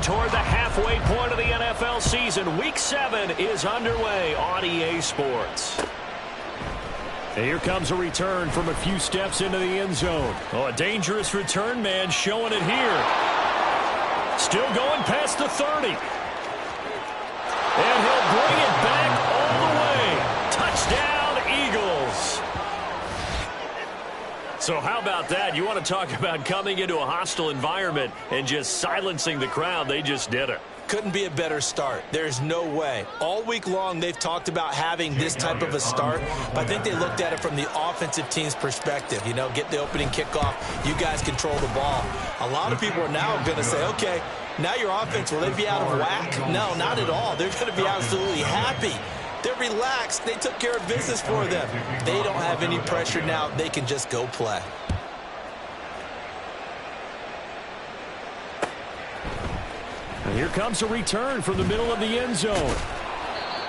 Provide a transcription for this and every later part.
toward the halfway point of the NFL season. Week 7 is underway on EA Sports. And here comes a return from a few steps into the end zone. Oh, a dangerous return man showing it here. Still going past the 30. And he'll bring it back all the way. Touchdown, Eagles. So how about that? You want to talk about coming into a hostile environment and just silencing the crowd. They just did it. Couldn't be a better start. There's no way. All week long, they've talked about having this type of a start, but I think they looked at it from the offensive team's perspective. You know, get the opening kickoff. You guys control the ball. A lot of people are now going to say, okay, now your offense, will they be out of whack? No, not at all. They're going to be absolutely happy. They're relaxed. They took care of business for them. They don't have any pressure now. They can just go play. And here comes a return from the middle of the end zone.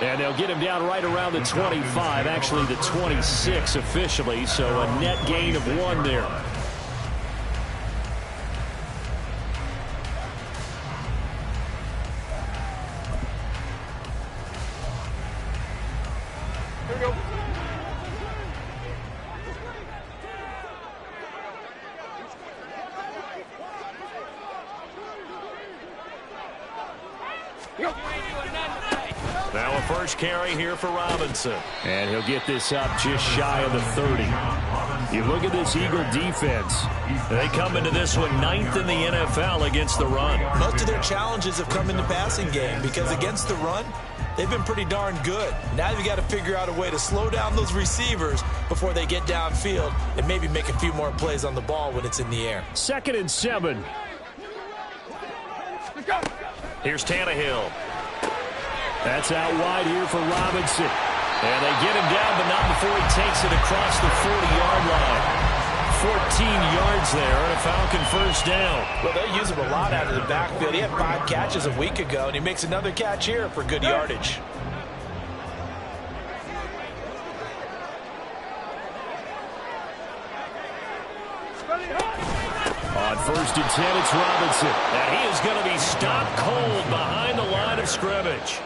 And they'll get him down right around the 25, actually the 26 officially, so a net gain of 1 there. Here we go. Now a first carry here for Robinson. And he'll get this up just shy of the 30. You look at this Eagle defense. They come into this one 9th in the NFL against the run. Most of their challenges have come in the passing game because against the run, they've been pretty darn good. Now you've got to figure out a way to slow down those receivers before they get downfield and maybe make a few more plays on the ball when it's in the air. 2nd and 7. Here's Tannehill. That's out wide here for Robinson. And they get him down, but not before he takes it across the 40-yard line. 14 yards there, and a Falcon first down. Well, they use him a lot out of the backfield. He had 5 catches a week ago, and he makes another catch here for good yardage. On 1st and 10, it's Robinson. And he is going to be stopped cold behind the line of scrimmage.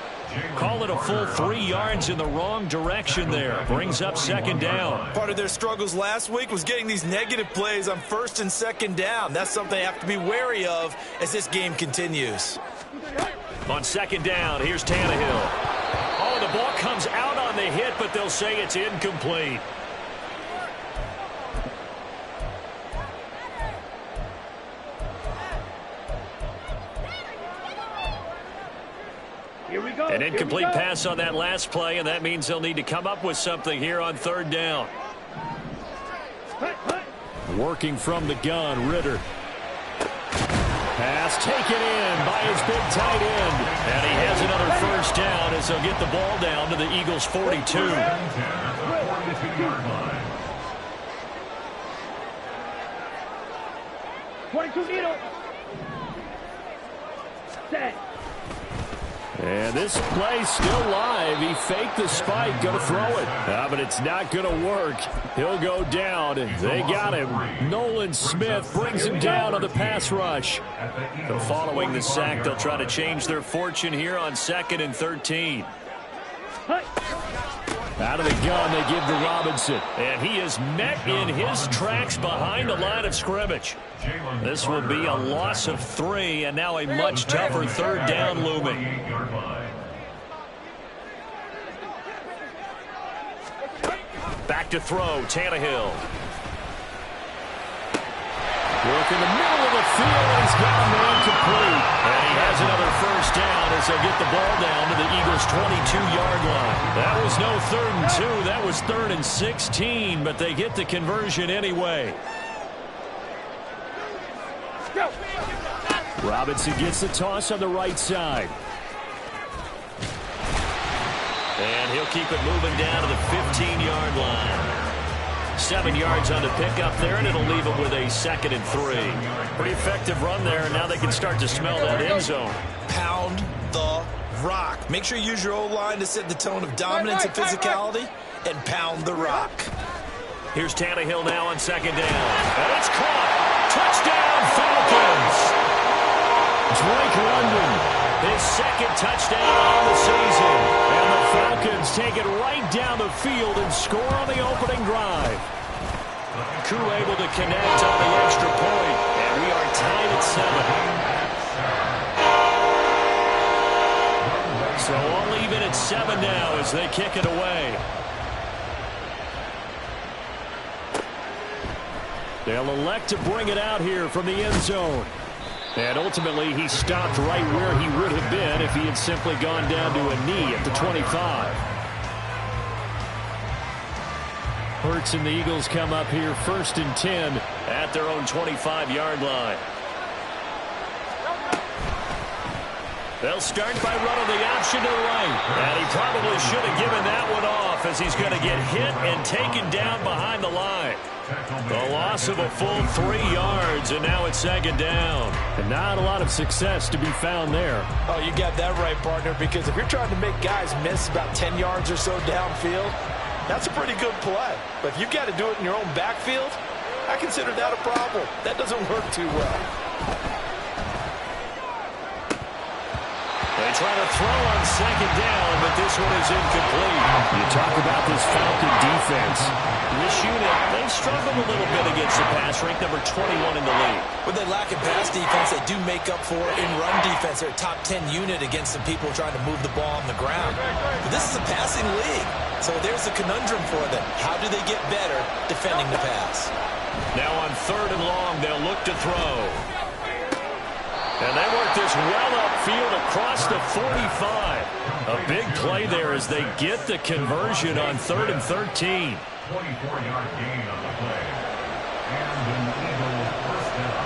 Call it a full 3 yards in the wrong direction there. Brings up 2nd down. Part of their struggles last week was getting these negative plays on 1st and 2nd down. That's something they have to be wary of as this game continues. On 2nd down, here's Tannehill. Oh, the ball comes out on the hit, but they'll say it's incomplete. An incomplete pass on that last play, and that means they'll need to come up with something here on 3rd down. Working from the gun, Ritter. Pass taken in by his big tight end. And he has another first down as they'll get the ball down to the Eagles' 42. And this play's still live. He faked the spike, going to throw it. But it's not going to work. He'll go down. They got him. Nolan Smith brings him down on the pass rush. So following the sack, they'll try to change their fortune here on 2nd and 13. Out of the gun, they give to Robinson. And he is met in his tracks behind the line of scrimmage. This will be a loss of 3, and now a much tougher 3rd down looming. Back to throw, Tannehill. Work in the middle of the field, and he's got him incomplete. And he has another first down as they'll get the ball down to the Eagles' 22-yard line. That was no 3rd and 2. That was 3rd and 16, but they get the conversion anyway. Robinson gets the toss on the right side. And he'll keep it moving down to the 15-yard line. 7 yards on the pickup there, and it'll leave them with a 2nd and 3. Pretty effective run there, and now they can start to smell that end zone. Pound the rock. Make sure you use your O-line to set the tone of dominance and physicality, and pound the rock. Here's Tannehill now on 2nd down. And it's caught. Touchdown, Falcons. Drake London, his second touchdown on the season. And the Falcons take it right down the field and score on the opening drive. Koo able to connect on the extra point, and we are tied at 7. So all even at 7 now as they kick it away. They'll elect to bring it out here from the end zone. And ultimately, he stopped right where he would have been if he had simply gone down to a knee at the 25. Hurts and the Eagles come up here 1st and 10 at their own 25-yard line. They'll start by running the option to the right. And he probably should have given that one off as he's going to get hit and taken down behind the line. The loss of a full 3 yards, and now it's 2nd down. And not a lot of success to be found there. Oh, you got that right, partner, because if you're trying to make guys miss about 10 yards or so downfield, that's a pretty good play. But if you've got to do it in your own backfield, I consider that a problem. That doesn't work too well. They try to throw on 2nd down, but this one is incomplete. You talk about this Falcon defense. This unit, they've struggled a little bit against the pass, ranked number 21 in the league. When they lack in pass defense, they do make up for in run defense. They're a top 10 unit against some people trying to move the ball on the ground. But this is a passing league, so there's a conundrum for them. How do they get better defending the pass? Now on 3rd and long, they'll look to throw. And they work this well upfield across the 45. A big play there as they get the conversion on 3rd and 13. 24-yard gain on the play. And an Eagle first down.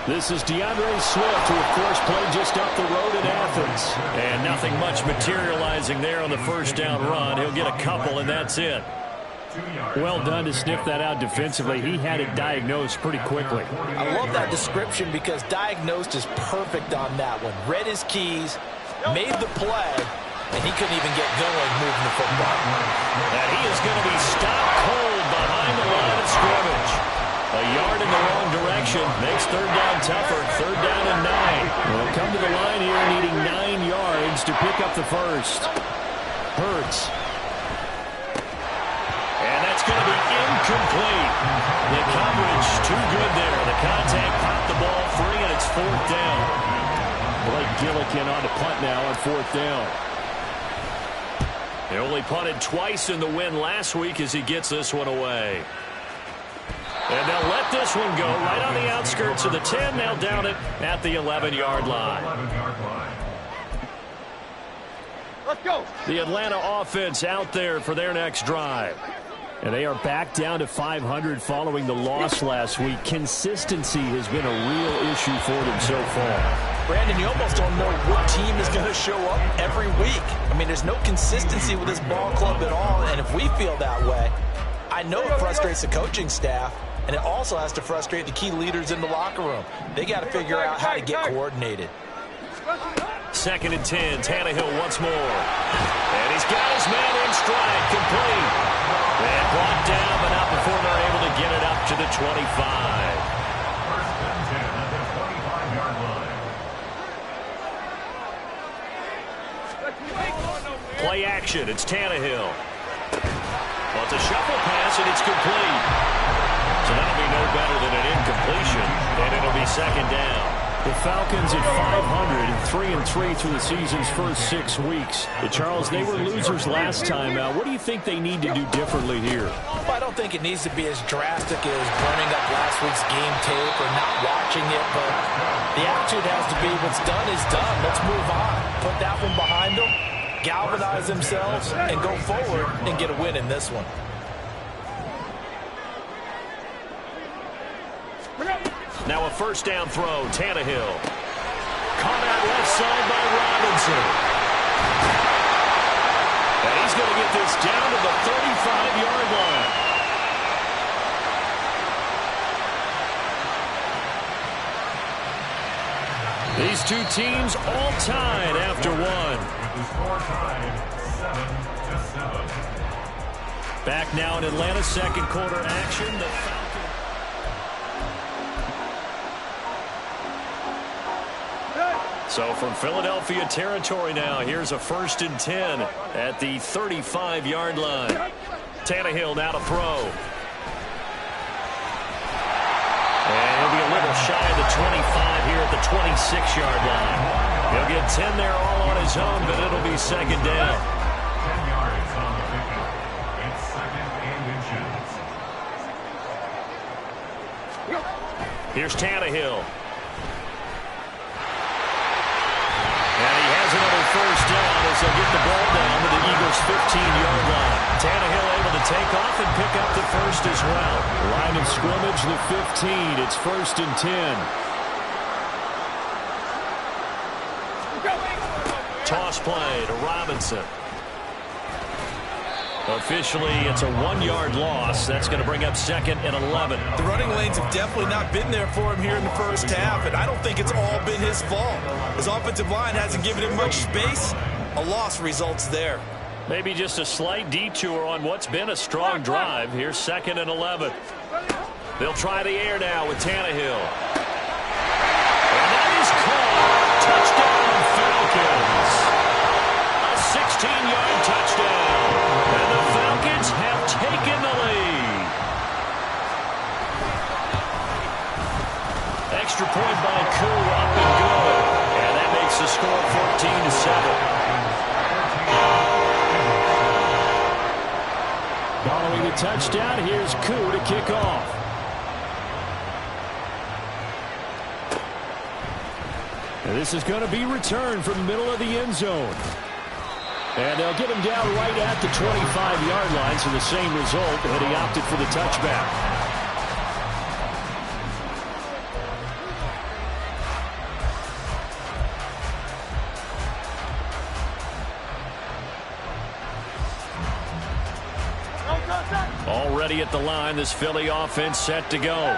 This is DeAndre Swift, who, of course, played just up the road in Athens. And nothing much materializing there on the 1st down run. He'll get a couple, and that's it. Well done to sniff that out defensively. He had it diagnosed pretty quickly. I love that description because diagnosed is perfect on that one. Read his keys, made the play, and he couldn't even get going moving the football. And he is going to be stopped cold behind the line of scrimmage. A yard in the wrong direction makes 3rd down tougher. 3rd down and 9. We'll come to the line here needing 9 yards to pick up the first. Hurts. And that's going to be incomplete. The coverage too good there. The contact popped the ball free, and it's 4th down. Blake Gillikin on to punt now on 4th down. They only punted twice in the win last week as he gets this one away. And they'll let this one go right on the outskirts of the 10. They'll down it at the 11-yard line. Let's go. The Atlanta offense out there for their next drive. And they are back down to 500 following the loss last week. Consistency has been a real issue for them so far. Brandon, you almost don't know what team is going to show up every week. I mean, there's no consistency with this ball club at all, and if we feel that way, I know it frustrates the coaching staff, and it also has to frustrate the key leaders in the locker room. They got to figure out how to get coordinated. 2nd and 10, Tannehill once more. And he's got his man in stride, complete. And brought down, but not before they're able to get it up to the 25. 1st and 10 at the 25-yard line. Play action, it's Tannehill. Well, it's a shuffle pass, and it's complete. So that'll be no better than an incompletion, and it'll be 2nd down. The Falcons at 500, 3-3 through the season's first 6 weeks. Charles, they were losers last time out. What do you think they need to do differently here? Well, I don't think it needs to be as drastic as burning up last week's game tape or not watching it, but the attitude has to be what's done is done. Let's move on. Put that one behind them, galvanize themselves, and go forward and get a win in this one. Now a 1st down throw, Tannehill. Caught out left side by Robinson. And he's going to get this down to the 35-yard line. These two teams all tied after one. With the score tied 7-7. Back now in Atlanta, second quarter action. The Falcons. So from Philadelphia territory now, here's a 1st and 10 at the 35-yard line. Tannehill now to throw. And he'll be a little shy of the 25 here at the 26-yard line. He'll get 10 there all on his own, but it'll be second down. 10 yards on the pickup. It's 2nd and inches. Here's Tannehill. And he has another first down as they'll get the ball down to the Eagles' 15-yard line. Tannehill able to take off and pick up the first as well. Line of scrimmage, the 15. It's 1st and 10. Toss play to Robinson. Officially, it's a 1-yard loss. That's going to bring up 2nd and 11. The running lanes have definitely not been there for him here in the first half, and I don't think it's all been his fault. His offensive line hasn't given him much space. A loss results there. Maybe just a slight detour on what's been a strong drive. Here's 2nd and 11. They'll try the air now with Tannehill. And that is caught. Touchdown, Falcons. A 16-yard touchdown. And the Falcons have taken the lead. Extra point by Koo, up and good. And that makes the score 14-7. Following the touchdown, here's Koo to kick off. And this is going to be returned from the middle of the end zone. And they'll get him down right at the 25-yard line, so the same result, and he opted for the touchback. Already at the line, this Philly offense set to go.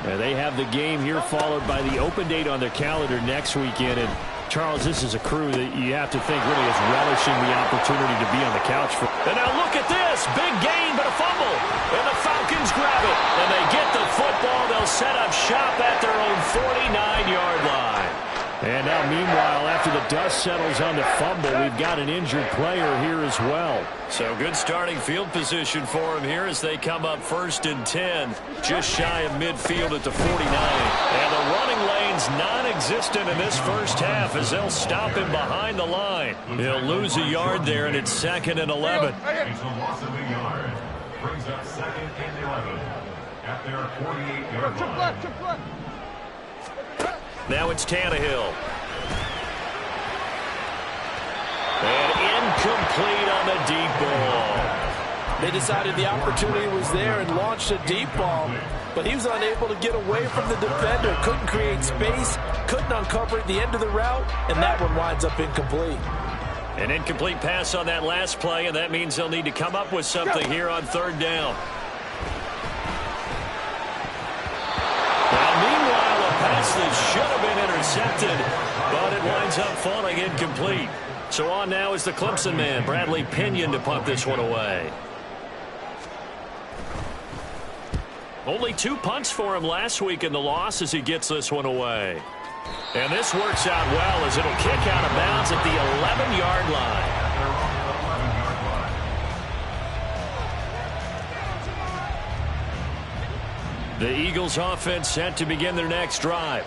And they have the game here followed by the open date on their calendar next weekend. And Charles, this is a crew that you have to think really is relishing the opportunity to be on the couch for. And now look at this. Big gain, but a fumble. And the Falcons grab it. And they get the football. They'll set up shop at their own 49-yard line. And now, meanwhile, after the dust settles on the fumble, we've got an injured player here as well. So good starting field position for him here as they come up 1st and 10, just shy of midfield at the 49. And the running lane's non-existent in this first half as they'll stop him behind the line. He'll lose a yard there, and it's 2nd and 11. It's a loss of a yard. Brings up 2nd and 11 at their 48-yard line. Now it's Tannehill. And incomplete on the deep ball. They decided the opportunity was there and launched a deep ball, but he was unable to get away from the defender, couldn't create space, couldn't uncover at the end of the route, and that one winds up incomplete. An incomplete pass on that last play, and that means they'll need to come up with something here on 3rd down. Now, meanwhile, a pass that should have been intercepted, but it winds up falling incomplete. So on now is the Clemson man, Bradley Pinion, to punt this one away. Only 2 punts for him last week in the loss as he gets this one away. And this works out well as it'll kick out of bounds at the 11-yard line. The Eagles offense set to begin their next drive.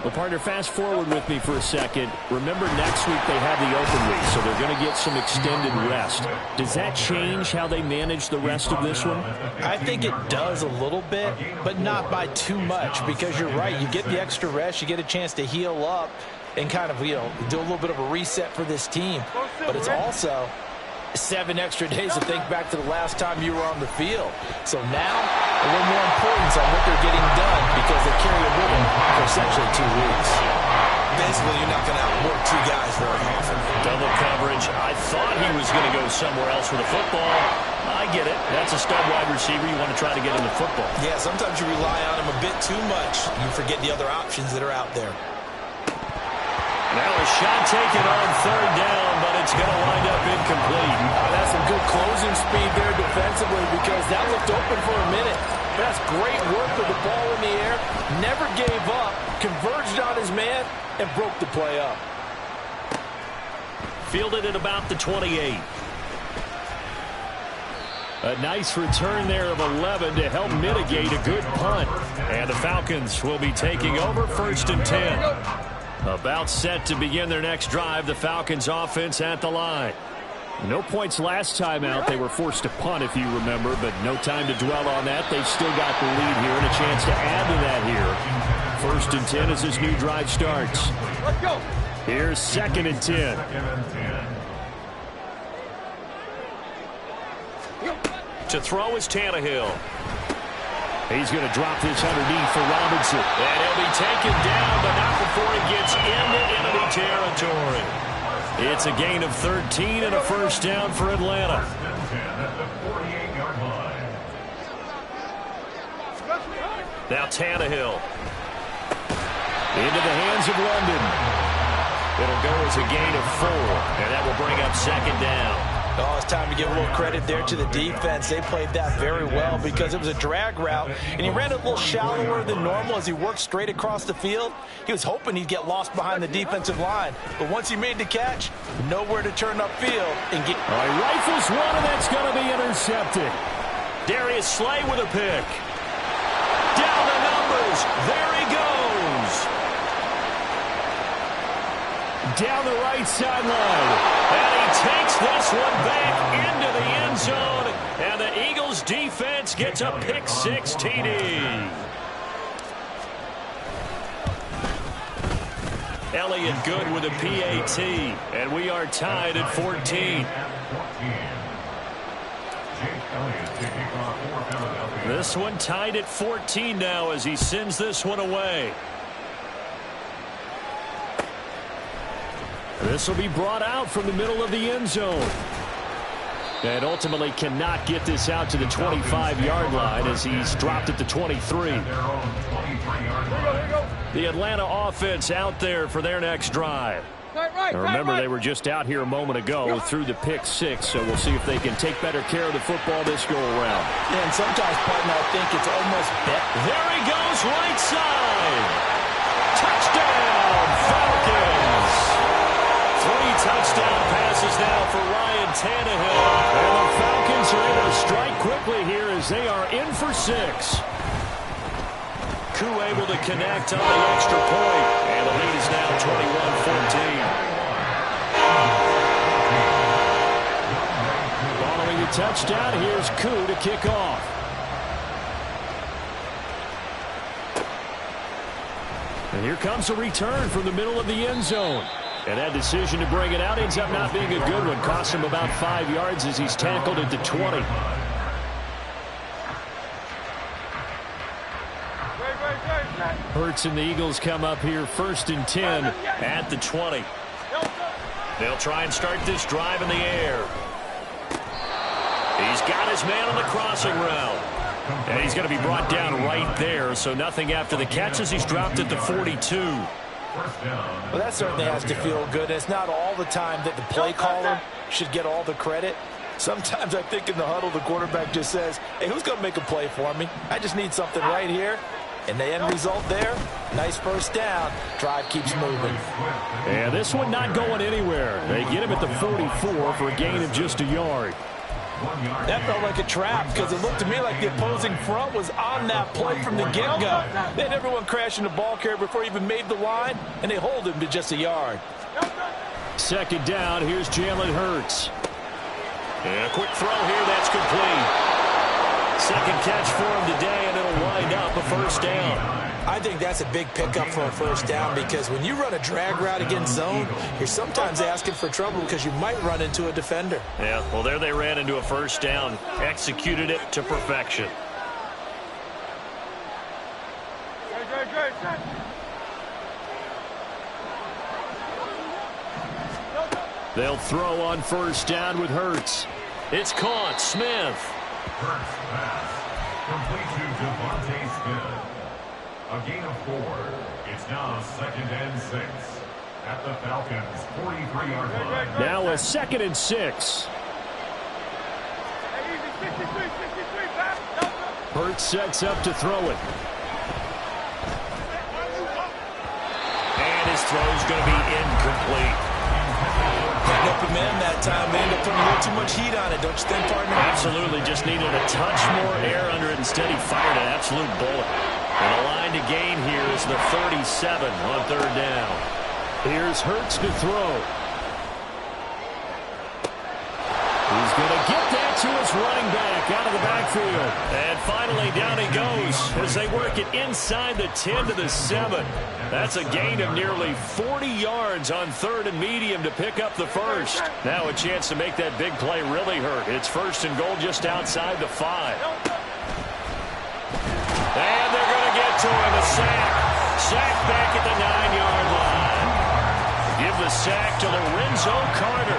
Well, partner, fast forward with me for a second. Remember, next week they have the open week, so they're going to get some extended rest. Does that change how they manage the rest of this one? I think it does a little bit, but not by too much, because you're right. You get the extra rest, you get a chance to heal up and kind of, do a little bit of a reset for this team. But it's also 7 extra days to think back to the last time you were on the field. So now, a little more importance on what they're getting done because they carry it with them for essentially 2 weeks. Basically, you're not going to outwork 2 guys very often. Double coverage. I thought he was going to go somewhere else with the football. I get it. That's a stud wide receiver. You want to try to get him the football. Yeah, sometimes you rely on him a bit too much. You forget the other options that are out there. Now a shot taken on 3rd down, but it's it's going to wind up incomplete. That's some good closing speed there defensively because that looked open for a minute. That's great work with the ball in the air. Never gave up, converged on his man, and broke the play up. Fielded at about the 28. A nice return there of 11 to help mitigate a good punt. And the Falcons will be taking over 1st and 10. About set to begin their next drive. The Falcons offense at the line. No points last time out. They were forced to punt, if you remember, but no time to dwell on that. They've still got the lead here and a chance to add to that here. 1st and 10 as this new drive starts. Let's go. Here's 2nd and 10. To throw is Tannehill. He's going to drop this underneath for Robinson. And he'll be taken down, but not before he gets into enemy territory. It's a gain of 13 and a 1st down for Atlanta. Now Tannehill. Into the hands of London. It'll go as a gain of 4, and that will bring up 2nd down. Oh, it's time to give a little credit there to the defense. They played that very well because it was a drag route, and he ran a little shallower than normal as he worked straight across the field. He was hoping he'd get lost behind the defensive line, but once he made the catch, nowhere to turn upfield and get. All right, rifles one, and that's going to be intercepted. Darius Slay with a pick. Down the numbers. There he goes. Down the right sideline. And he takes this one back into the end zone. And the Eagles defense gets a pick 6 TD. Elliott good with a PAT. And we are tied at 14. This one tied at 14 now as he sends this one away. This will be brought out from the middle of the end zone. And ultimately cannot get this out to the 25-yard line as he's dropped at the 23. The Atlanta offense out there for their next drive. Now remember, they were just out here a moment ago through the pick 6, so we'll see if they can take better care of the football this go-around. Yeah, and sometimes, partner, I think it's almost bet. There he goes, right side. Touchdown, Falcons. 3 touchdown passes now for Ryan Tannehill. And the Falcons are able to strike quickly here as they are in for 6. Koo able to connect on the extra point. And the lead is now 21-14. Following the touchdown, here's Koo to kick off. And here comes a return from the middle of the end zone. And that decision to bring it out ends up not being a good one. Cost him about 5 yards as he's tackled at the 20. Hurts and the Eagles come up here 1st and 10 at the 20. They'll try and start this drive in the air. He's got his man on the crossing route. And he's going to be brought down right there, so nothing after the catch as he's dropped at the 42. Well, that certainly has to feel good. It's not all the time that the play caller should get all the credit. Sometimes I think in the huddle, the quarterback just says, hey, who's going to make a play for me? I just need something right here. And the end result there, nice 1st down. Drive keeps moving. And this one not going anywhere. They get him at the 44 for a gain of just a yard. That felt like a trap because it looked to me like the opposing front was on that play from the get-go. They had everyone crashing the ball carrier before he even made the line, and they hold him to just a yard. 2nd down, here's Jalen Hurts. And a quick throw here, that's complete. 2nd catch for him today, and it'll wind up a 1st down. I think that's a big pickup for a 1st down because when you run a drag route against zone, you're sometimes asking for trouble because you might run into a defender. Yeah, well, there they ran into a 1st down. Executed it to perfection. They'll throw on 1st down with Hurts. It's caught. Smith. Hurts pass. Complete to Devontae Smith. A gain of 4. It's now 2nd and 6. at the Falcons' 43-yard line. Now a 2nd and 6. Hurts sets up to throw it. And his throw's going to be incomplete. Got an open man that time. They end up putting a little too much heat on it, don't you think, partner? Absolutely. Just needed a touch more air under it. Instead, he fired an absolute bullet. And the line to gain here is the 37 on 3rd down. Here's Hurts to throw. He's going to get that to his running back out of the backfield. And finally, down he goes as they work it inside the 10 to the 7. That's a gain of nearly 40 yards on 3rd and medium to pick up the first. Now a chance to make that big play really hurt. It's 1st and goal just outside the 5. And they're going to get to him. A sack. Sack back at the 9-yard line. Give the sack to Lorenzo Carter.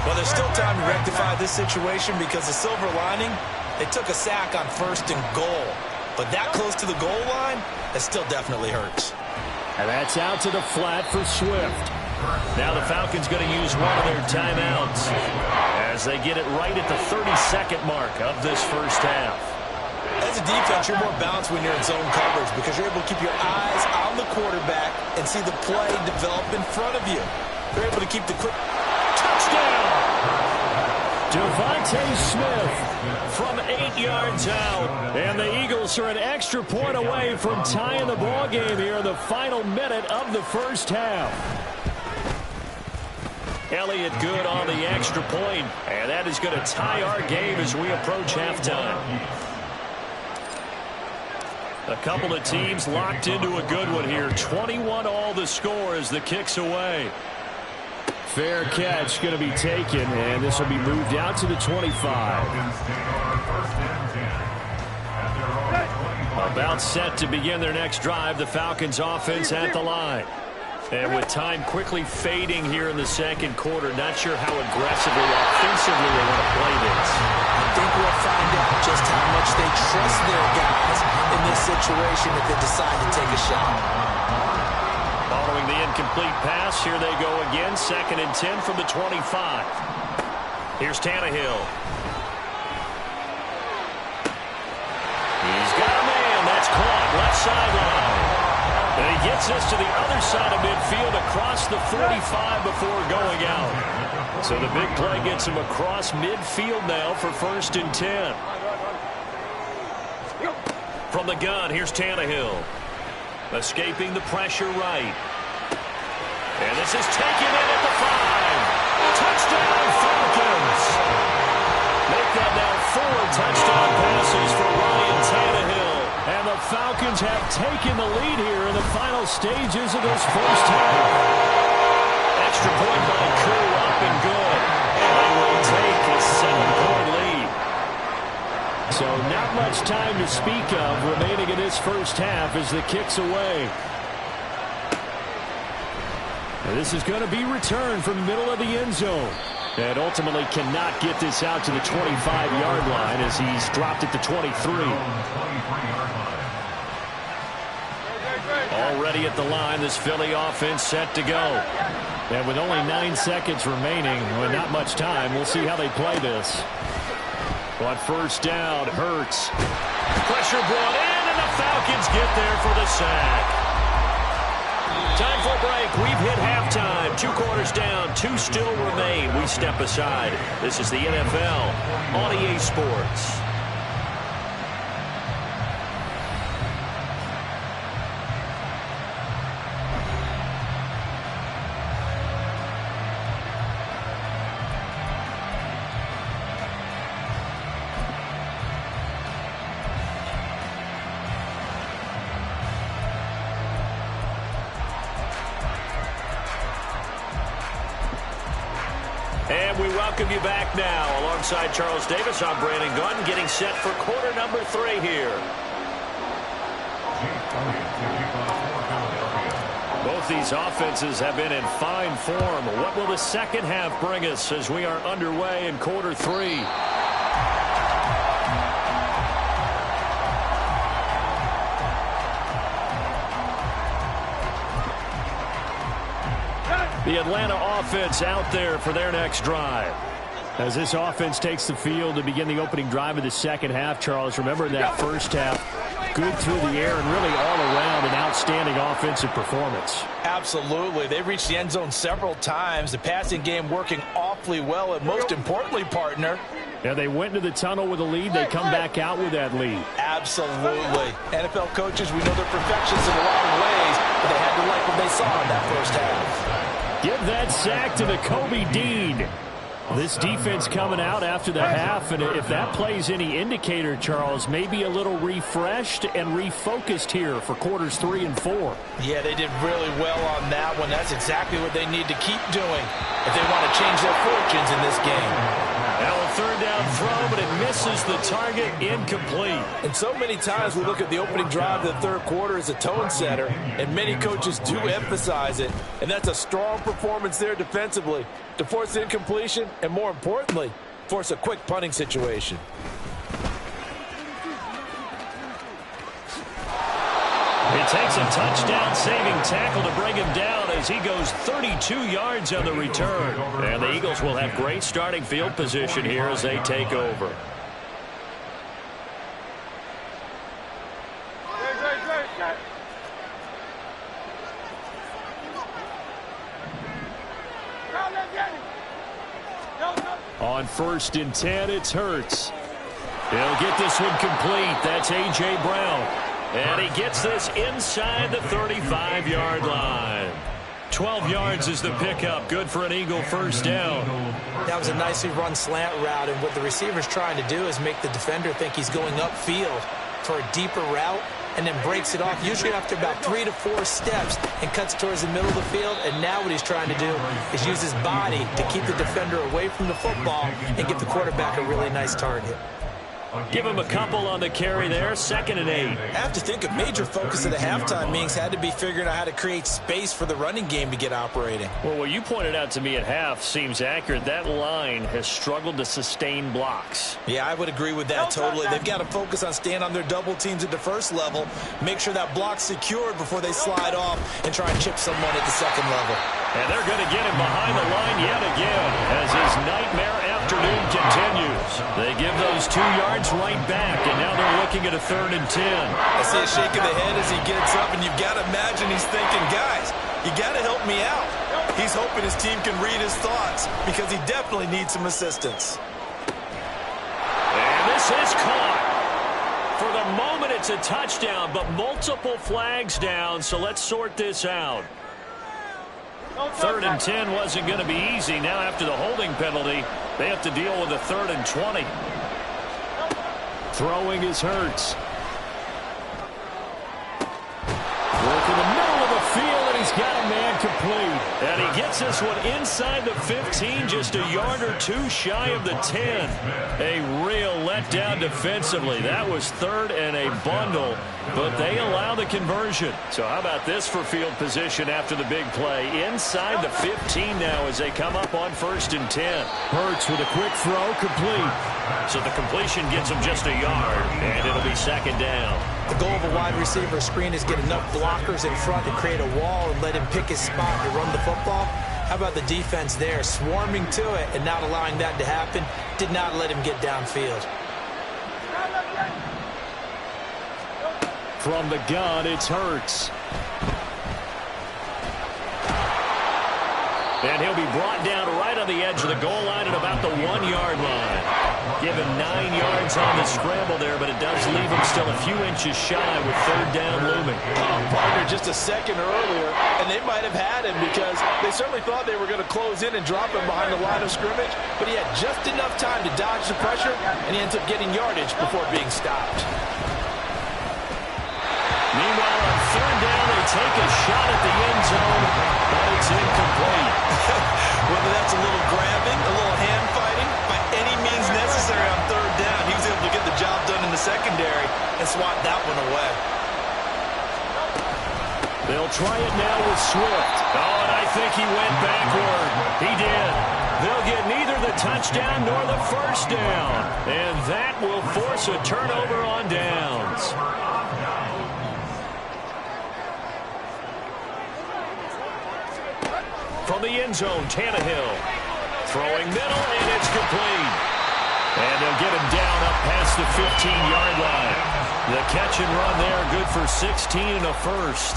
Well, there's still time to rectify this situation because the silver lining, they took a sack on 1st and goal. But that close to the goal line, it still definitely hurts. And that's out to the flat for Swift. Now the Falcons going to use one of their timeouts as they get it right at the 32nd mark of this first half. As a defense, you're more balanced when you're in zone coverage because you're able to keep your eyes on the quarterback and see the play develop in front of you. You're able to keep the quick touchdown. Devontae Smith from 8 yards out. And the Eagles are an extra point away from tying the ball game here in the final minute of the first half. Elliott good on the extra point, and that is going to tie our game as we approach halftime. A couple of teams locked into a good one here. 21 all the score as the kick's away. Fair catch going to be taken, and this will be moved out to the 25. About set to begin their next drive, the Falcons offense at the line. And with time quickly fading here in the second quarter, not sure how aggressively, offensively they want to play this. I think we'll find out just how much they trust their guys in this situation if they decide to take a shot. Following the incomplete pass, here they go again. 2nd and 10 from the 25. Here's Tannehill. He's got a man. That's caught. Left sideline. And he gets us to the other side of midfield across the 45 before going out. So the big play gets him across midfield now for 1st and 10. From the gun, here's Tannehill. Escaping the pressure right. And this is taken in at the 5. Touchdown, Falcons. Make that now 4 touchdown passes for Ryan Tannehill. And the Falcons have taken the lead here in the final stages of this first half. Extra point by Crew up and good. And they will take a 7-point lead. So not much time to speak of remaining in this first half as the kick's away. And this is going to be returned from the middle of the end zone. And ultimately cannot get this out to the 25-yard line as he's dropped at the 23. Already at the line, this Philly offense set to go. And with only 9 seconds remaining, with not much time, we'll see how they play this. On 1st down, Hurts. Pressure brought in, and the Falcons get there for the sack. Time for a break. We've hit halftime. 2 quarters down. 2 still remain. We step aside. This is the NFL on EA Sports. And we welcome you back now. Alongside Charles Davis, I'm Brandon Gunn, getting set for quarter number 3 here. Both these offenses have been in fine form. What will the second half bring us as we are underway in quarter 3? the Atlanta offense out there for their next drive. As this offense takes the field to begin the opening drive of the second half, Charles, remember in that first half, good through the air and really all around an outstanding offensive performance. Absolutely. They reached the end zone several times. The passing game working awfully well, and most importantly, partner, yeah, they went into the tunnel with a lead. They come back out with that lead. Absolutely. NFL coaches, we know they're perfectionists in a lot of ways, but they had to like what they saw in that first half. Give that sack to the Kobe Dean. This defense coming out after the half, and if that plays any indicator, Charles, maybe a little refreshed and refocused here for quarters 3 and 4. Yeah, they did really well on that one. That's exactly what they need to keep doing if they want to change their fortunes in this game. Now a third down throw, but it misses the target, incomplete. And so many times we look at the opening drive of the third quarter as a tone setter, and many coaches do emphasize it. And that's a strong performance there defensively to force incompletion and, more importantly, force a quick punting situation. It takes a touchdown-saving tackle to bring him down as he goes 32 yards on the return. And the Eagles will have great starting field position here as they take over. On 1st and 10, it's Hurts. He'll get this one complete. That's A.J. Brown. And he gets this inside the 35-yard line. 12 yards is the pickup. Good for an Eagle first down. That was a nicely run slant route, and what the receiver's trying to do is make the defender think he's going upfield for a deeper route, and then breaks it off, usually after about 3 to 4 steps, and cuts towards the middle of the field. And now what he's trying to do is use his body to keep the defender away from the football and give the quarterback a really nice target. Give him a couple on the carry there. 2nd and 8. I have to think a major focus of the halftime meetings had to be figuring out how to create space for the running game to get operating. Well, what you pointed out to me at half seems accurate. That line has struggled to sustain blocks. Yeah, I would agree with that totally. They've got to focus on staying on their double teams at the first level, make sure that block's secured before they slide off and try and chip someone at the second level. And they're going to get him behind the line yet again as his nightmare afternoon continues. They give those 2 yards right back, and now they're looking at a 3rd and 10. I see a shake of the head as he gets up, and you've got to imagine he's thinking, guys, you got to help me out. He's hoping his team can read his thoughts because he definitely needs some assistance. And this is caught. For the moment, it's a touchdown, but multiple flags down, so let's sort this out. 3rd and 10 wasn't going to be easy. Now after the holding penalty, they have to deal with a 3rd and 20. Throwing is Hurts. Work in the middle of the field, and he's got a man complete. And he gets this one inside the 15, just a yard or 2 shy of the 10. A real letdown defensively. That was 3rd and a bundle, but they allow the conversion. So how about this for field position after the big play? Inside the 15 now as they come up on 1st and 10. Hurts with a quick throw, complete. So the completion gets him just a yard, and it'll be 2nd down. The goal of a wide receiver screen is get enough blockers in front to create a wall and let him pick his spot to run the football. How about the defense there, swarming to it and not allowing that to happen? Did not let him get downfield. From the gun, it's Hurts. And he'll be brought down right on the edge of the goal line at about the 1-yard line. Give him 9 yards on the scramble there, but it does leave him still a few inches shy with 3rd down looming. Oh, partner, just a second earlier, and they might have had him because they certainly thought they were going to close in and drop him behind the line of scrimmage, but he had just enough time to dodge the pressure, and he ends up getting yardage before being stopped. Meanwhile, on 3rd down, they take a shot at the end zone, but it's incomplete. Whether that's a little grabbing, a little hand fighting, by any means necessary on 3rd down, he was able to get the job done in the secondary and swat that one away. They'll try it now with Swift. Oh, and I think he went backward. He did. They'll get neither the touchdown nor the 1st down. And that will force a turnover on downs. From the end zone. Tannehill throwing middle, and it's complete. And they'll get him down up past the 15-yard line. The catch and run there, good for 16 and a first.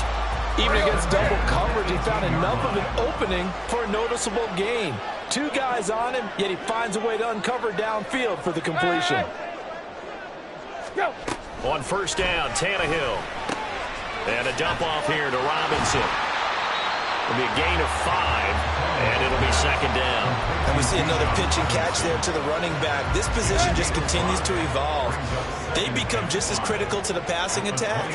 Even against double coverage, he found enough of an opening for a noticeable gain. Two guys on him, yet he finds a way to uncover downfield for the completion. Go. On first down, Tannehill. And a dump off here to Robinson. It'll be a gain of 5, and it'll be second down. And we see another pitch and catch there to the running back. This position just continues to evolve. They become just as critical to the passing attack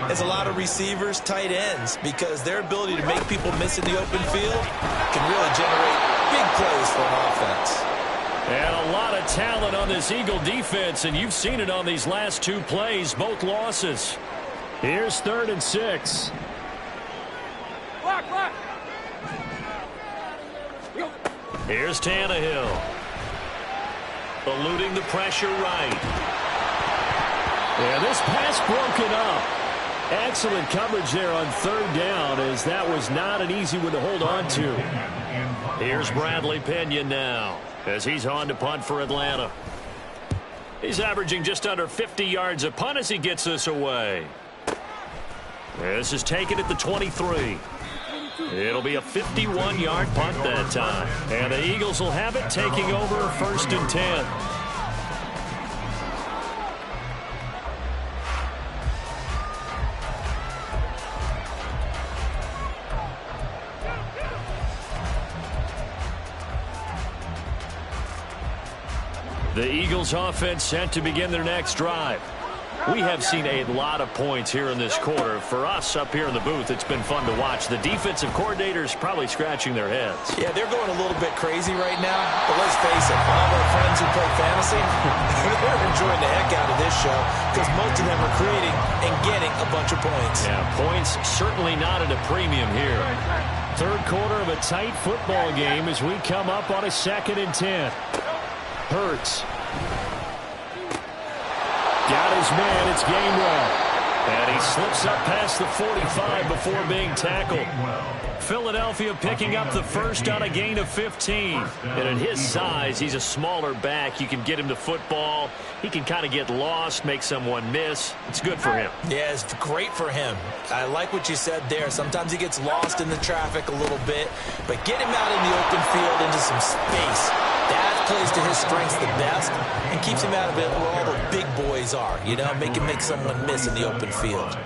as a lot of receivers, tight ends, because their ability to make people miss in the open field can really generate big plays for an offense. And a lot of talent on this Eagle defense, and you've seen it on these last 2 plays, both losses. Here's 3rd and 6. Block. Here's Tannehill. Eluding the pressure right. Yeah, this pass broken up. Excellent coverage there on 3rd down, as that was not an easy one to hold on to. Here's Bradley Pinion now, as he's on to punt for Atlanta. He's averaging just under 50 yards a punt as he gets this away. This is taken at the 23. It'll be a 51-yard punt that time. And the Eagles will have it, taking over 1st and 10. The Eagles offense set to begin their next drive. We have seen a lot of points here in this quarter. For us up here in the booth, it's been fun to watch. The defensive coordinators probably scratching their heads. Yeah, they're going a little bit crazy right now. But let's face it, all of our friends who play fantasy, they're enjoying the heck out of this show because most of them are creating and getting a bunch of points. Yeah, points certainly not at a premium here. 3rd quarter of a tight football game as we come up on a 2nd and 10. Hurts. Got his man, it's Gainwell. And he slips up past the 45 before being tackled. Philadelphia picking up the first on a gain of 15. And at his size, he's a smaller back. You can get him to football. He can kind of get lost, make someone miss. It's good for him. Yeah, it's great for him. I like what you said there. Sometimes he gets lost in the traffic a little bit. But get him out in the open field into some space. That plays to his strengths the best and keeps him out of it where all the big boys are. You know, make someone miss in the open field.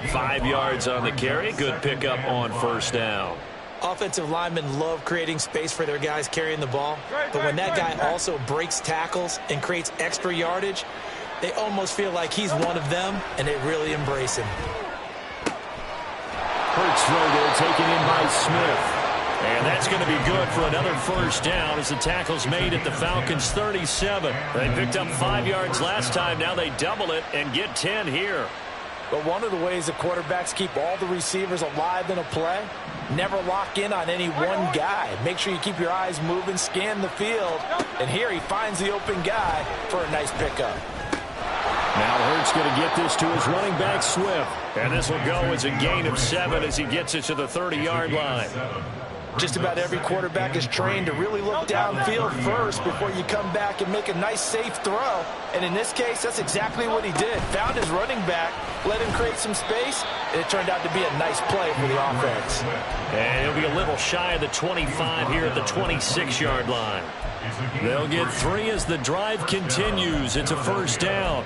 5 yards on the carry. Good pickup on first down. Offensive linemen love creating space for their guys carrying the ball. But when that guy also breaks tackles and creates extra yardage, they almost feel like he's one of them, and they really embrace him. Hurts throw there taken in by Smith. And that's going to be good for another first down as the tackle's made at the Falcons' 37. They picked up 5 yards last time. Now they double it and get 10 here. But one of the ways the quarterbacks keep all the receivers alive in a play, never lock in on any one guy. Make sure you keep your eyes moving, scan the field. And here he finds the open guy for a nice pickup. Now Hurts going to get this to his running back, Swift. And this will go as a gain of 7 as he gets it to the 30-yard line. Just about every quarterback is trained to really look downfield first before you come back and make a nice, safe throw. And in this case, that's exactly what he did. Found his running back, let him create some space, and it turned out to be a nice play for the offense. And he'll be a little shy of the 25 here at the 26-yard line. They'll get 3 as the drive continues. It's a first down.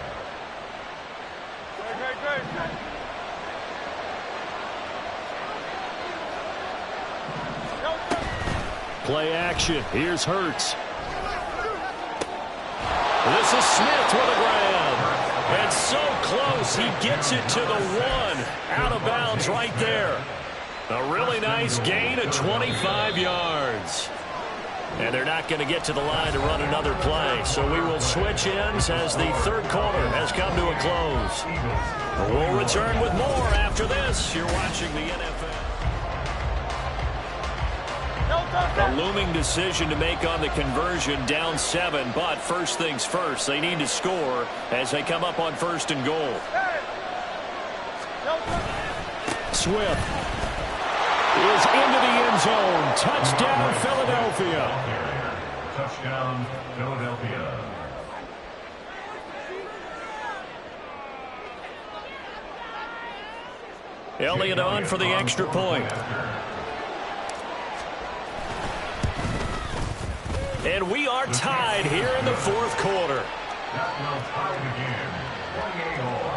Play action. Here's Hurts. This is Smith with a grab. And so close, he gets it to the 1. Out of bounds right there. A really nice gain of 25 yards. And they're not going to get to the line to run another play. So we will switch ends as the 3rd quarter has come to a close. We'll return with more after this. You're watching the NFL. A looming decision to make on the conversion, down 7, but first things first, they need to score as they come up on 1st and goal. Swift. is into the end zone. Touchdown, Philadelphia. Touchdown, Philadelphia. Elliott on for the extra point. And we are tied here in the fourth quarter. That will tie it again. 28 all.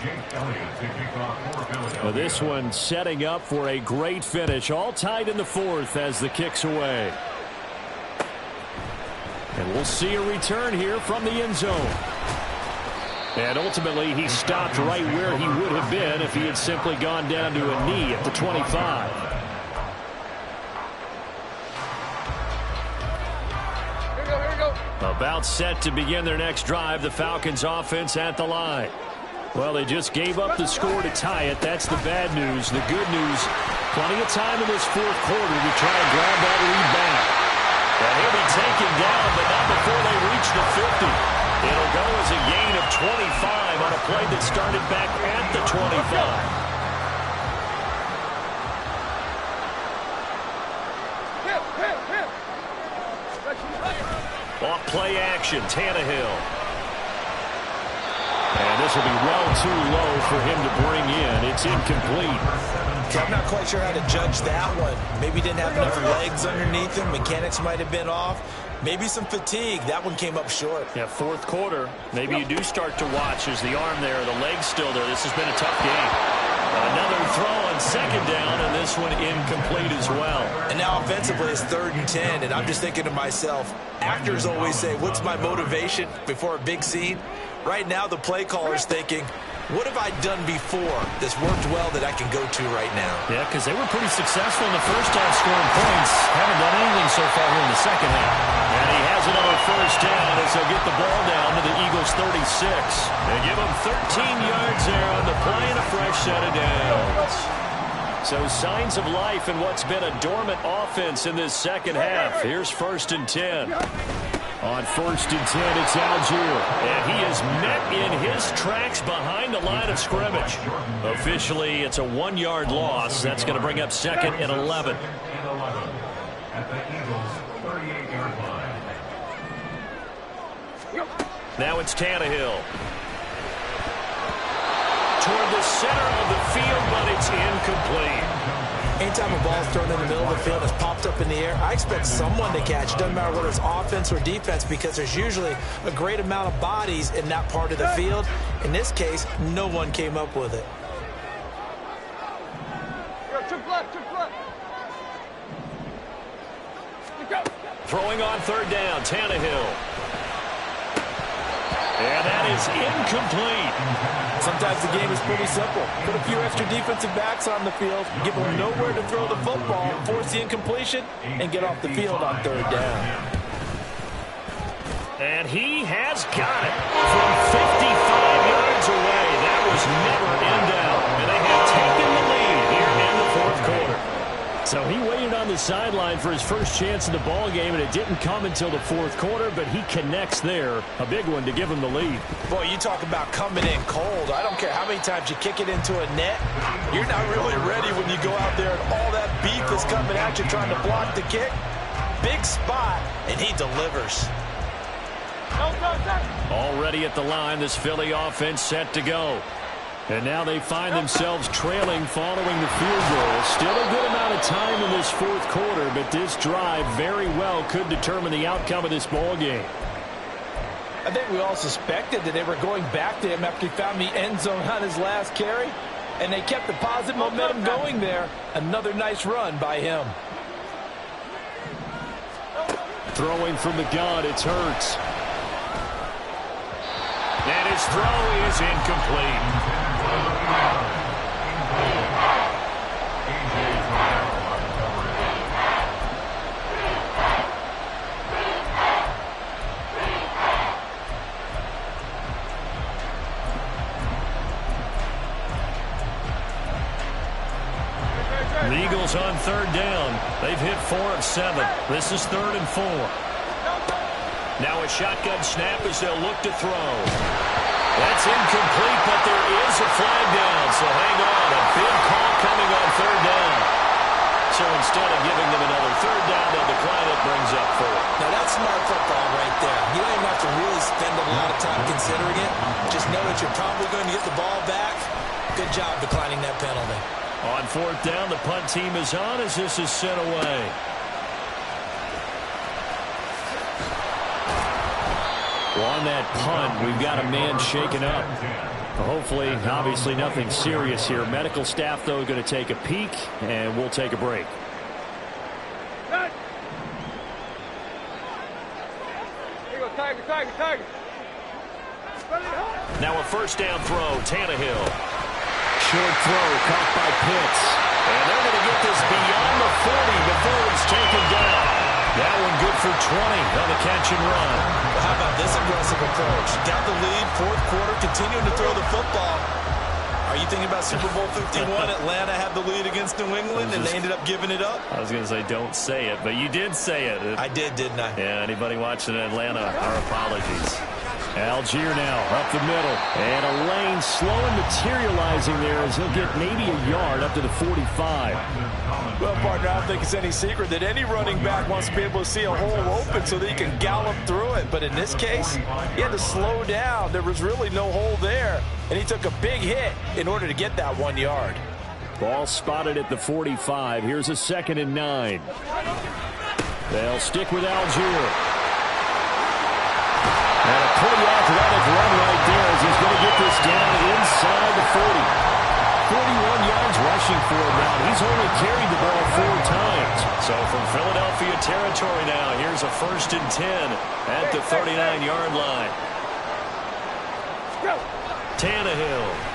Jake Elliott to kick off for Philadelphia. Well, this one setting up for a great finish. All tied in the fourth as the kick's away. And we'll see a return here from the end zone. And ultimately, he stopped right where he would have been if he had simply gone down to a knee at the 25. About set to begin their next drive, the Falcons offense at the line. Well, they just gave up the score to tie it. That's the bad news. The good news, plenty of time in this fourth quarter to try and grab that lead back. And he'll be taken down, but not before they reach the 50. It'll go as a gain of 25 on a play that started back at the 25. Off play action, Tannehill. And this will be well too low for him to bring in. It's incomplete. So I'm not quite sure how to judge that one. Maybe didn't have enough legs underneath him. Mechanics might have been off. Maybe some fatigue. That one came up short. Yeah, fourth quarter. Maybe you do start to watch as the arm there, the leg's still there. This has been a tough game. Another throw on second down, and this one incomplete as well. And now offensively it's 3rd and 10, and I'm just thinking to myself, actors always say, what's my motivation before a big scene? Right now the play caller's thinking, what have I done before that's worked well that I can go to right now? Yeah, because they were pretty successful in the first half scoring points. Haven't done anything so far here in the second half. And he has another first down as they'll get the ball down to the Eagles' 36. They give them 13 yards there on the play and a fresh set of downs. So signs of life in what's been a dormant offense in this second half. Here's 1st and 10. On 1st and 10, it's Algier. And he is met in his tracks behind the line of scrimmage. Officially, it's a 1-yard loss. That's going to bring up 2nd and 11. At the Eagles' 38-yard line. Now it's Tannehill. Toward the center of the field, but it's incomplete. Anytime a ball's thrown in the middle of the field, it's popped up in the air, I expect someone to catch. It doesn't matter whether it's offense or defense, because there's usually a great amount of bodies in that part of the field. In this case, no one came up with it. Throwing on 3rd down, Tannehill. And that is incomplete. Sometimes the game is pretty simple. Put a few extra defensive backs on the field, give them nowhere to throw the football, force the incompletion, and get off the field on 3rd down. And he has got it from 55 yards away. That was never in doubt. And they have taken the lead here in the fourth quarter. So he waited on the sideline for his first chance in the ball game, and it didn't come until the fourth quarter, but he connects there. A big one to give him the lead. Boy, you talk about coming in cold. I don't care how many times you kick it into a net. You're not really ready when you go out there and all that beef is coming at you trying to block the kick. Big spot, and he delivers. Already at the line, this Philly offense set to go. And now they find themselves trailing following the field goal. Still a good amount of time in this fourth quarter, but this drive very well could determine the outcome of this ball game. I think we all suspected that they were going back to him after he found the end zone on his last carry, and they kept the positive momentum going there. Another nice run by him. Throwing from the gun, it's Hurts. And his throw is incomplete. The Eagles on 3rd down. They've hit 4 of 7. This is 3rd and 4. Now a shotgun snap as they'll look to throw. That's incomplete, but there is a flag down, so hang on. A big call coming on third down. So instead of giving them another third down, they'll decline it, brings up fourth. Now, that's smart football right there. You don't even have to really spend a lot of time considering it. Just know that you're probably going to get the ball back. Good job declining that penalty. On fourth down, the punt team is on as this is sent away. Well, on that punt, we've got a man shaken up. Hopefully, obviously nothing serious here. Medical staff, though, going to take a peek, and we'll take a break. Here you go, Tiger, Tiger, Tiger. Now a first down throw, Tannehill. Short throw, caught by Pitts. And they're going to get this beyond the 40 before it's taken down. That one good for 20 on the catch and run. Well, how about this aggressive approach? Got the lead, fourth quarter, continuing to throw the football. Are you thinking about Super Bowl 51? Atlanta had the lead against New England, and they ended up giving it up? I was going to say don't say it, but you did say it. I did, didn't I? Yeah, anybody watching Atlanta, our apologies. Algier now up the middle. And a lane slow and materializing there as he'll get maybe a yard up to the 45. Well, partner, I don't think it's any secret that any running back wants to be able to see a hole open so that he can gallop through it. But in this case, he had to slow down. There was really no hole there, and he took a big hit in order to get that 1 yard. Ball spotted at the 45. Here's a 2nd and 9. They'll stick with Algier. And a pretty athletic run right there as he's going to get this down inside the 40. 41 yards rushing for him now. He's only carried the ball 4 times. So from Philadelphia territory now, here's a 1st and 10 at the 39-yard line. Tannehill.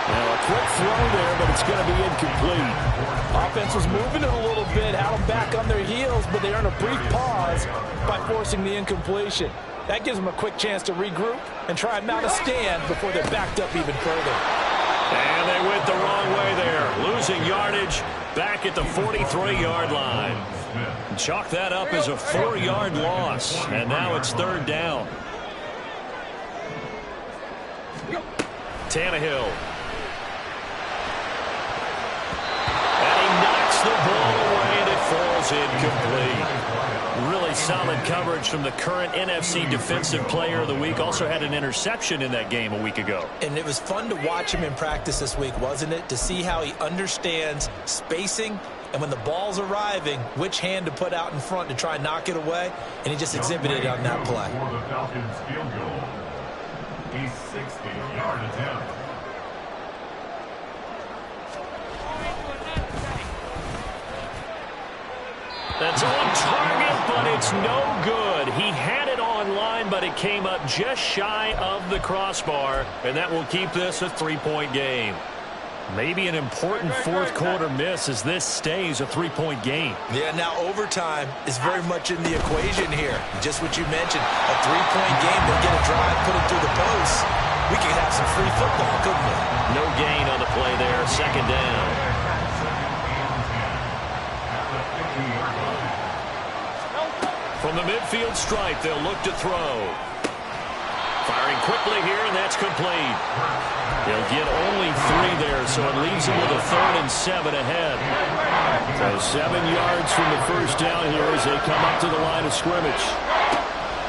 Now a quick throw there, but it's going to be incomplete. Offense was moving it a little bit, had them back on their heels, but they earned a brief pause by forcing the incompletion. That gives them a quick chance to regroup and try and mount a stand before they're backed up even further. And they went the wrong way there, losing yardage back at the 43-yard line. Chalk that up as a 4-yard loss, and now it's 3rd down. Tannehill. And he knocks the ball away, and it falls incomplete. Really solid coverage from the current NFC Defensive Player of the Week. Also had an interception in that game a week ago. And it was fun to watch him in practice this week, wasn't it? To see how he understands spacing and when the ball's arriving, which hand to put out in front to try and knock it away. And he just exhibited it on that play. For the Falcons field goal. A 60-yard attempt. That's on target, but it's no good. He had it on line, but it came up just shy of the crossbar, and that will keep this a 3-point game. Maybe an important fourth quarter miss as this stays a 3-point game. Yeah, now overtime is very much in the equation here. Just what you mentioned, a 3-point game. They'll get a drive, put it through the post. We could have some free football, couldn't we? No gain on the play there, 2nd down. From the midfield stripe, they'll look to throw. Firing quickly here, and that's complete. They'll get only 3 there, so it leaves them with a 3rd and 7 ahead. So 7 yards from the first down here as they come up to the line of scrimmage.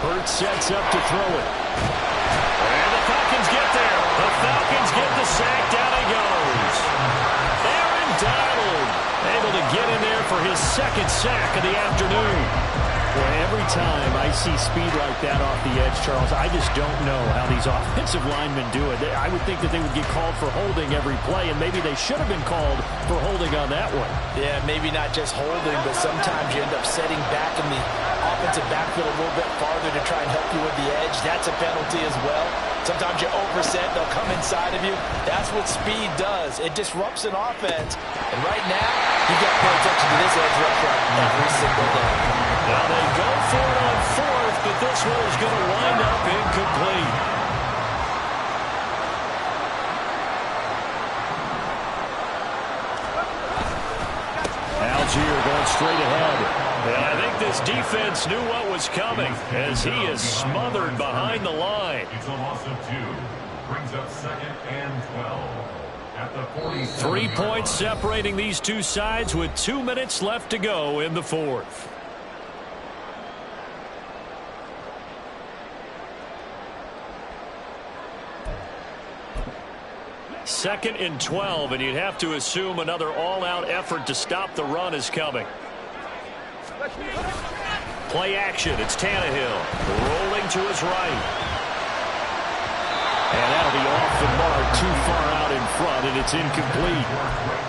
Hurts sets up to throw it. And the Falcons get there. The Falcons get the sack. Down he goes. Aaron Donald able to get in there for his 2nd sack of the afternoon. Boy, every time I see speed like that off the edge, Charles, I just don't know how these offensive linemen do it. I would think that they would get called for holding every play, and maybe they should have been called for holding on that one. Yeah, maybe not just holding, but sometimes you end up setting back in the offensive backfield a little bit farther to try and help you with the edge. That's a penalty as well. Sometimes you overset, they'll come inside of you. That's what speed does. It disrupts an offense. And right now, you got to pay attention to this edge rusher every single day. Now they go for it on 4th, but this one is going to wind up incomplete. Algier going straight ahead. And I think this defense knew what was coming as he is smothered behind the line. It's a loss of 2. Brings up 2nd and 12. At the 47. 3 points separating these two sides with 2 minutes left to go in the fourth. Second and 12, and you'd have to assume another all-out effort to stop the run is coming. Play action. It's Tannehill rolling to his right. And that'll be off the mark, too far out in front, and it's incomplete.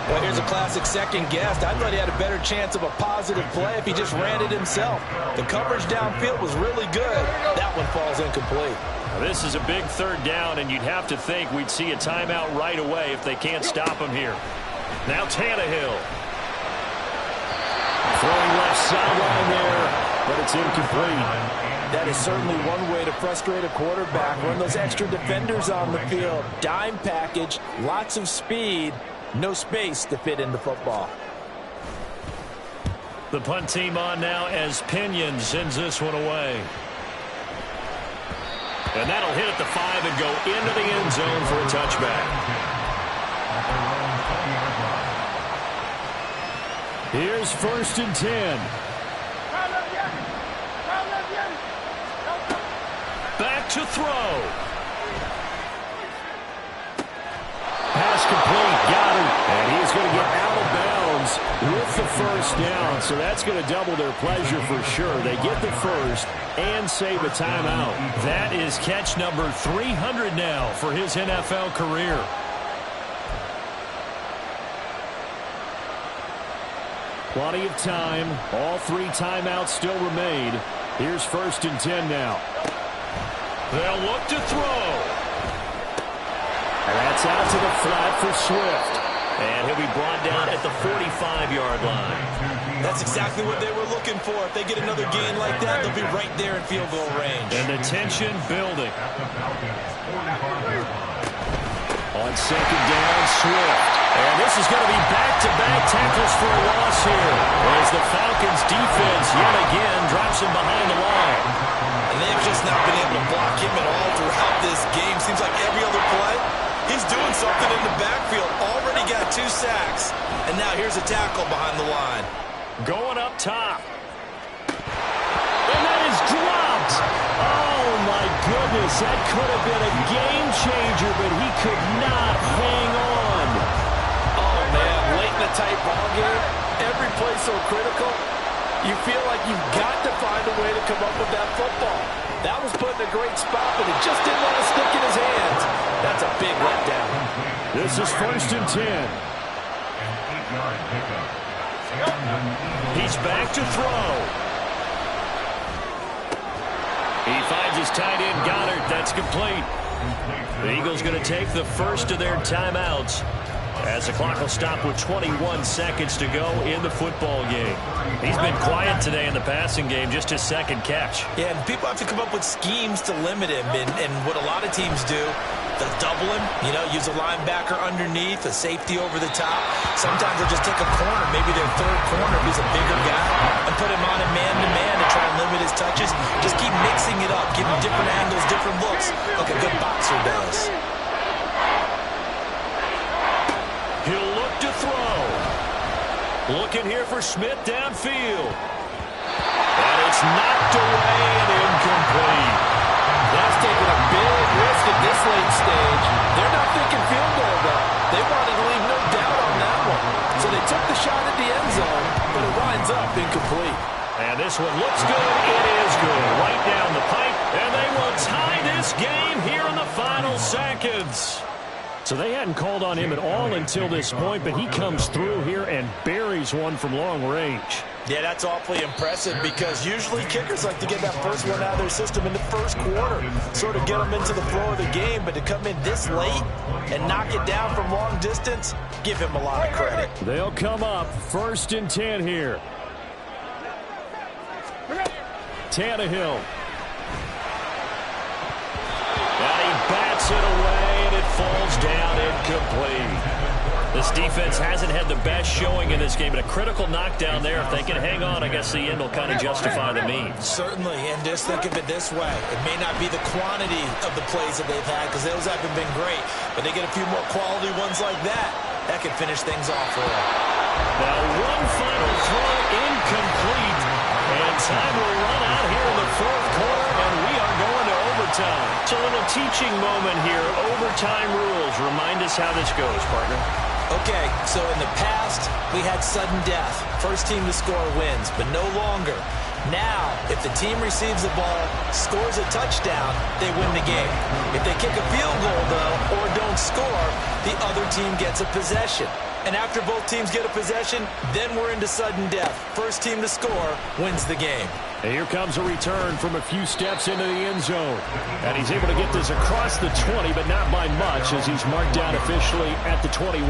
Well, here's a classic second guess. I thought he had a better chance of a positive play if he just ran it himself. The coverage downfield was really good. That one falls incomplete. Now, this is a big third down, and you'd have to think we'd see a timeout right away if they can't stop him here. Now Tannehill. Throwing left sideline there, but it's incomplete. That is certainly one way to frustrate a quarterback. Run those extra defenders on the field. Dime package, lots of speed, no space to fit into football. The punt team on now as Pinion sends this one away. And that'll hit at the 5 and go into the end zone for a touchback. Here's 1st and 10. Back to throw. Pass complete. Got him. And he's going to get out of bounds with the first down. So that's going to double their pleasure for sure. They get the first and save a timeout. That is catch number 300 now for his NFL career. Plenty of time. All 3 timeouts still remain. Here's 1st and 10 now. They'll look to throw. And that's out to the flat for Swift. And he'll be brought down at the 45-yard line. That's exactly what they were looking for. If they get another gain like that, they'll be right there in field goal range. And the tension building. On 2nd down, Swift. And this is going to be back-to-back tackles for a loss here as the Falcons defense yet again drops him behind the line. And they've just not been able to block him at all throughout this game. Seems like every other play, he's doing something in the backfield. Already got 2 sacks. And now here's a tackle behind the line. Going up top. And that is dropped. Oh, my goodness. That could have been a game changer, but he could not hang on. Oh, man, late in a tight ball game, every play so critical. You feel like you've got to find a way to come up with that football. That was put in a great spot, but it just didn't want to stick in his hands. That's a big letdown. This is 1st and 10. He's back to throw. He finds his tight end, Goddard. That's complete. The Eagles going to take the first of their timeouts as the clock will stop with 21 seconds to go in the football game. He's been quiet today in the passing game, just his 2nd catch. Yeah, and people have to come up with schemes to limit him. And what a lot of teams do, they'll double him, use a linebacker underneath, a safety over the top. Sometimes they'll just take a corner, maybe their 3rd corner if he's a bigger guy, and put him on a man-to-man to try and limit his touches. Just keep mixing it up, give him different angles, different looks, like a good boxer does. He'll look to throw. Looking here for Smith downfield. And it's knocked away and incomplete. That's taking a big risk at this late stage. They're not thinking field goal, though. They wanted to leave no doubt on that one. So they took the shot at the end zone, but it winds up incomplete. And this one looks good. It is good. Right down the pipe. And they will tie this game here in the final seconds. So they hadn't called on him at all until this point, but he comes through here and buries one from long range. Yeah, that's awfully impressive because usually kickers like to get that first one out of their system in the first quarter, sort of get them into the flow of the game, but to come in this late and knock it down from long distance, give him a lot of credit. They'll come up 1st and 10 here. Tannehill. And he bats it away, and it falls down incomplete. This defense hasn't had the best showing in this game, but a critical knockdown there. If they can hang on, I guess the end will kind of justify the means. Certainly, and just think of it this way. It may not be the quantity of the plays that they've had because those haven't been great, but they get a few more quality ones like that. That could finish things off for them. Now one final throw incomplete, and time will run out here in the fourth quarter, and we are going to overtime. It's a little teaching moment here. Overtime rules. Remind us how this goes, partner. Okay, so in the past, we had sudden death. First team to score wins, but no longer. Now, if the team receives the ball, scores a touchdown, they win the game. If they kick a field goal, though, or don't score, the other team gets a possession. And after both teams get a possession, then we're into sudden death. First team to score wins the game. And here comes a return from a few steps into the end zone. And he's able to get this across the 20, but not by much as he's marked down officially at the 21.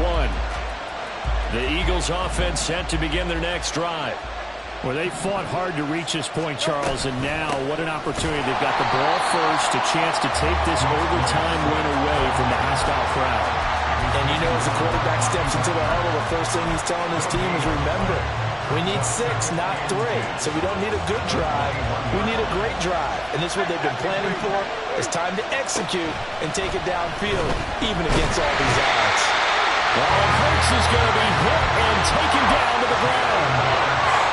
The Eagles offense set to begin their next drive. Well, they fought hard to reach this point, Charles, and now what an opportunity. They've got the ball first, a chance to take this overtime win away from the hostile crowd. And you know, as the quarterback steps into the huddle, the first thing he's telling his team is, remember, we need 6, not 3. So we don't need a good drive. We need a great drive. And this is what they've been planning for. It's time to execute and take it downfield, even against all these odds. Well, Hurts is going to be hit and taken down to the ground.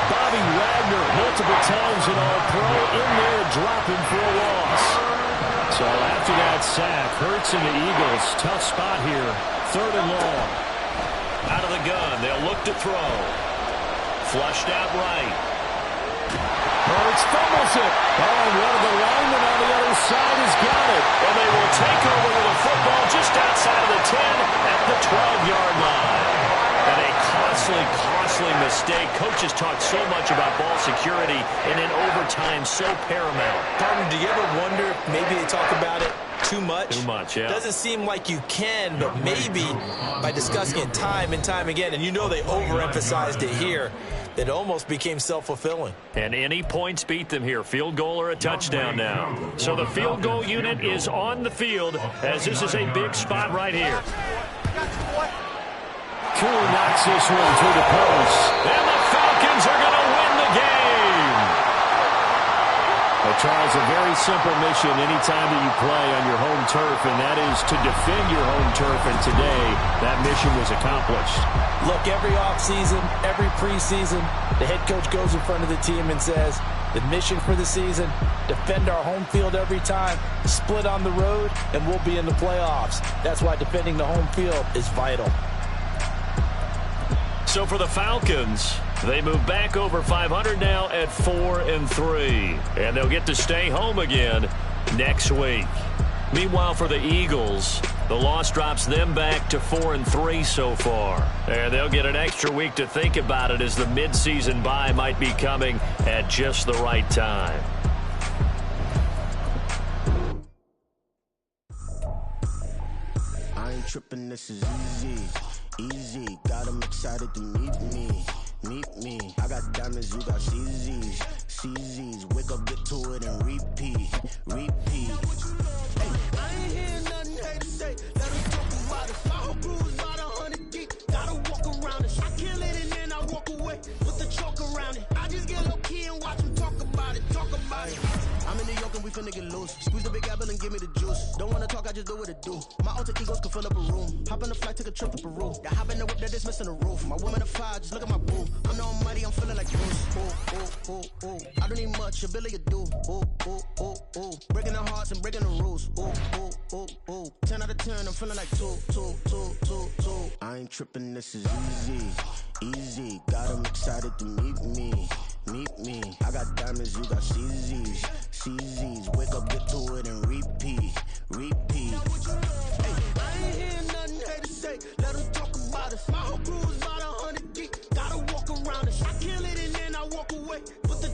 Bobby Wagner, multiple times an All-Pro, in there dropping for a loss. So after that sack, Hurts and the Eagles, tough spot here. 3rd and long. Out of the gun, they'll look to throw. Flushed out right. Hurts fumbles it. Oh, and one of the linemen on the other side has got it. And they will take over with the football just outside of the 10 at the 12-yard line. And a costly mistake. Coaches talk so much about ball security, and in overtime, so paramount. Pardon, do you ever wonder if maybe they talk about it too much? Too much, yeah. Doesn't seem like you can, but maybe by discussing it time and time again, and you know they overemphasized it here, it almost became self-fulfilling. And any points beat them here. Field goal or a touchdown now. So the field goal unit is on the field as this is a big spot right here. Cool knocks this one through the post. And the Falcons are going to win the game. Well, Charles, a very simple mission anytime that you play on your home turf, and that is to defend your home turf. And today, that mission was accomplished. Look, every offseason, every preseason, the head coach goes in front of the team and says, the mission for the season, defend our home field every time, split on the road, and we'll be in the playoffs. That's why defending the home field is vital. So for the Falcons, they move back over 500 now at 4-3. And they'll get to stay home again next week. Meanwhile, for the Eagles, the loss drops them back to 4-3 so far. And they'll get an extra week to think about it as the midseason bye might be coming at just the right time. I ain't tripping, this is easy. Easy, got them excited to meet me. I got diamonds, you got CZs. Wake up, get to it, and repeat. Hey, I ain't hear nothing hate to say. Let them talk about it. My whole crew is about 100 deep. Gotta walk around it. I kill it and then I walk away with the chalk around it. I just get low key and watch them talk about it. I'm in New York and we finna get loose. Squeeze the big apple and give me the juice. Don't wanna talk, I just do what it do. My alter egos can fill up a room. Hop on the flight, take a trip to Peru. I hop in the whip that is missing the roof. My woman a fire, just look at my boo. I'm the almighty, I'm feeling like Bruce. Ooh. I don't need much, ability to do. Ooh. Breaking the hearts and breaking the rules. Ooh. 10 out of 10, I'm feeling like 2. I ain't tripping, this is easy. Got them excited to meet me. I got diamonds, you got CZs. Wake up, get to it, and repeat. Hey, I ain't hear nothing hate to say. Let them talk about us. My whole crew is about 100 deep. Gotta walk around us. I kill it and then I walk away with the